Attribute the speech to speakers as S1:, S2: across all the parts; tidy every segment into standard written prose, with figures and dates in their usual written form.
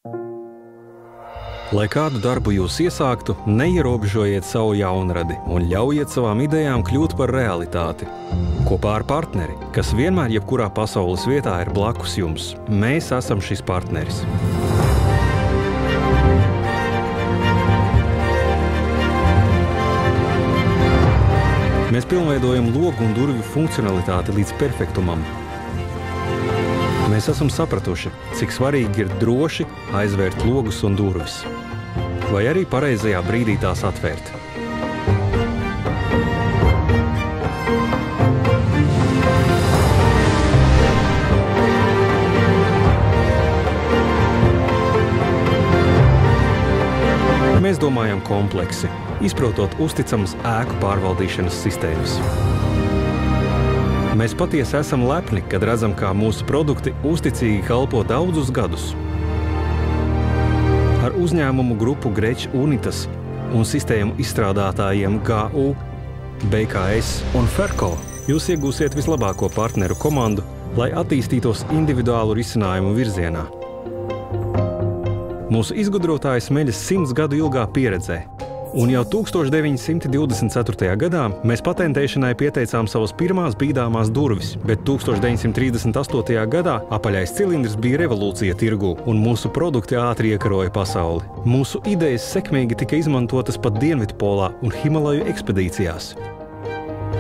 S1: Lai kādu darbu jūs iesāktu, neierobežojiet savu jaunradi un ļaujiet savām idejām kļūt par realitāti. Kopā ar partneri, kas vienmēr jebkurā pasaules vietā ir blakus jums, mēs esam šis partneris. Mēs pilnveidojam logu un durvju funkcionalitāti līdz perfektumam. Mēs esam sapratuši, cik svarīgi ir droši aizvērt logus un durvis, vai arī pareizajā brīdī tās atvērt. Mēs domājam kompleksi, izprotot uzticamas ēku pārvaldīšanas sistēmas. Mēs patiesi esam lepni, kad redzam, kā mūsu produkti uzticīgi kalpo daudzus gadus. Ar uzņēmumu grupu Grečs Unitas un sistēmu izstrādātājiem GU, BKS un Ferko jūs iegūsiet vislabāko partneru komandu, lai attīstītos individuālu risinājumu virzienā. Mūsu izgudrotāji smeļas 100 gadu ilgā pieredzē, un jau 1924. gadā mēs patentēšanai pieteicām savas pirmās bīdāmās durvis, bet 1938. gadā apaļais cilindrs bija revolūcija tirgū, un mūsu produkti ātri iekaroja pasauli. Mūsu idejas sekmīgi tika izmantotas pat Dienvidpolā un Himalaju ekspedīcijās.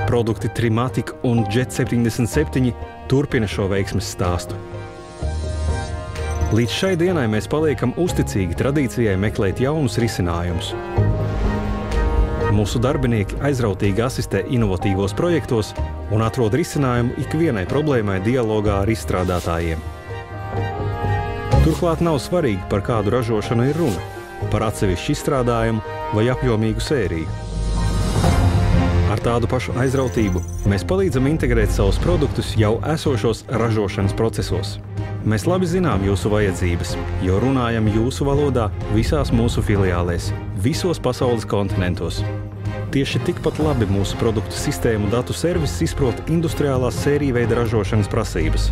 S1: Produkti Trimatic un Jet 77 turpina šo veiksmes stāstu. Līdz šai dienai mēs paliekam uzticīgi tradīcijai meklēt jaunus risinājumus. Mūsu darbinieki aizrautīgi asistē inovatīvos projektos un atrod risinājumu ikvienai problēmai dialogā ar izstrādātājiem. Turklāt nav svarīgi, par kādu ražošanu ir runa, par atsevišķu izstrādājumu vai apjomīgu sēriju. Ar tādu pašu aizrautību mēs palīdzam integrēt savus produktus jau esošos ražošanas procesos. Mēs labi zinām jūsu vajadzības, jo runājam jūsu valodā visās mūsu filiālēs, visos pasaules kontinentos. Tieši tikpat labi mūsu produktu sistēmu datu servis izprot industriālās sēriju veida ražošanas prasības.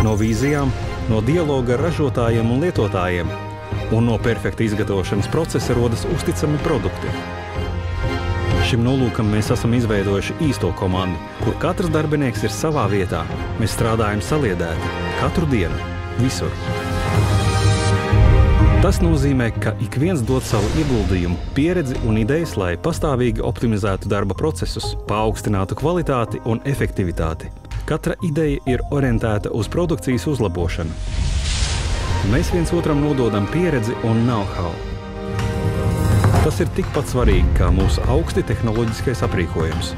S1: No vīzijām, no dialoga ar ražotājiem un lietotājiem un no perfekta izgatavošanas procesa rodas uzticami produkti. Šim nolūkam mēs esam izveidojuši īsto komandu, kur katrs darbinieks ir savā vietā. Mēs strādājam saliedēti, katru dienu, visur. Tas nozīmē, ka ik viens dod savu ieguldījumu, pieredzi un idejas, lai pastāvīgi optimizētu darba procesus, paaugstinātu kvalitāti un efektivitāti. Katra ideja ir orientēta uz produkcijas uzlabošanu. Mēs viens otram nododam pieredzi un know-how. Tas ir tikpat svarīgi kā mūsu augsti tehnoloģiskais aprīkojums.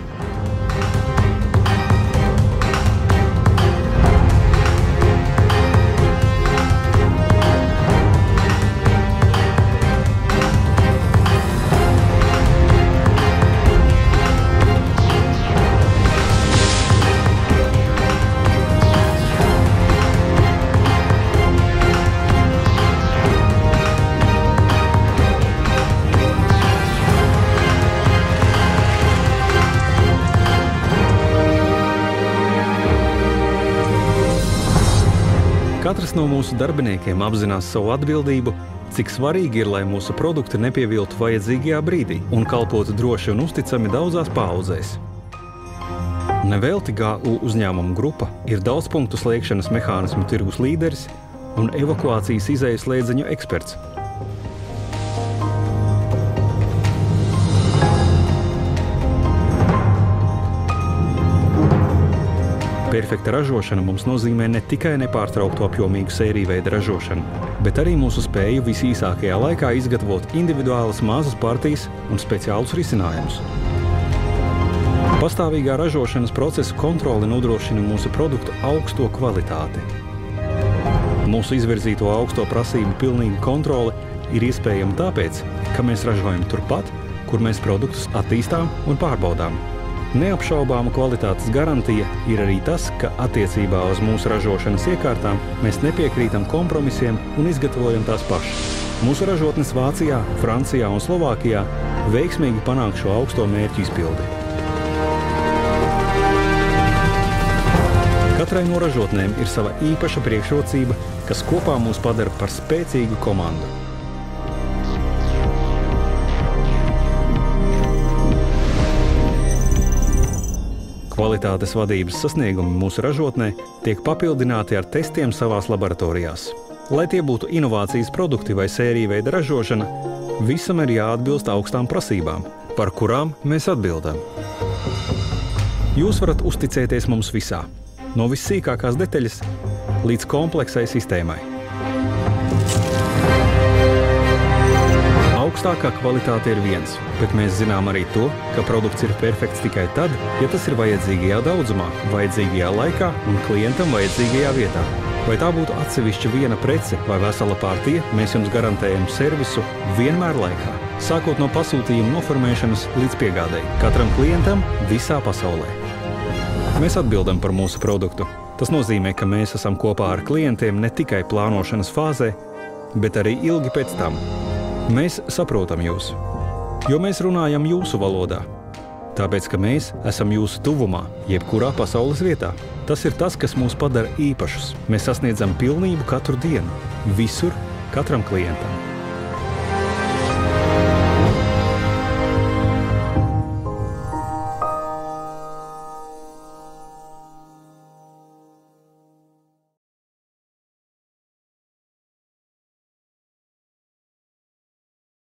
S1: Katrs no mūsu darbiniekiem apzinās savu atbildību, cik svarīgi ir, lai mūsu produkti nepieviltu vajadzīgajā brīdī un kalpotu droši un uzticami daudzās paaudzēs. Nevelti GU uzņēmumu grupa ir daudzpunktu slēgšanas mehānismu tirgus līderis un evakuācijas izejas slēdziņu eksperts. Perfekta ražošana mums nozīmē ne tikai nepārtrauktu apjomīgu sēriju veida ražošanu, bet arī mūsu spēju visīsākajā laikā izgatavot individuālas mazas partijas un speciālus risinājumus. Pastāvīgā ražošanas procesa kontrole nodrošina mūsu produktu augsto kvalitāti. Mūsu izvirzīto augsto prasību pilnīga kontrole ir iespējama tāpēc, ka mēs ražojam turpat, kur mēs produktus attīstām un pārbaudām. Neapšaubāma kvalitātes garantija ir arī tas, ka attiecībā uz mūsu ražošanas iekārtām mēs nepiekrītam kompromisiem un izgatavojam tās pašas. Mūsu ražotnes Vācijā, Francijā un Slovākijā veiksmīgi panāk šo augsto mērķu izpildi. Katrai no ražotnēm ir sava īpaša priekšrocība, kas kopā mūs padara par spēcīgu komandu. Kvalitātes vadības sasniegumi mūsu ražotnē tiek papildināti ar testiem savās laboratorijās. Lai tie būtu inovācijas produkti vai sērija veida ražošana, visam ir jāatbilst augstām prasībām, par kurām mēs atbildam. Jūs varat uzticēties mums visā, no vissīkākās detaļas līdz kompleksai sistēmai. Augstākā kvalitāte ir viens, bet mēs zinām arī to, ka produkts ir perfekts tikai tad, ja tas ir vajadzīgajā daudzumā, vajadzīgajā laikā un klientam vajadzīgajā vietā. Vai tā būtu atsevišķa viena prece vai vesela partija, mēs jums garantējam servisu vienmēr laikā, sākot no pasūtījuma noformēšanas līdz piegādei, katram klientam visā pasaulē. Mēs atbildam par mūsu produktu. Tas nozīmē, ka mēs esam kopā ar klientiem ne tikai plānošanas fāzē, bet arī ilgi pēc tam. Mēs saprotam jūs, jo mēs runājam jūsu valodā. Tāpēc, ka mēs esam jūsu tuvumā, jebkurā pasaules vietā. Tas ir tas, kas mūs padara īpašus. Mēs sasniedzam pilnību katru dienu, visur, katram klientam.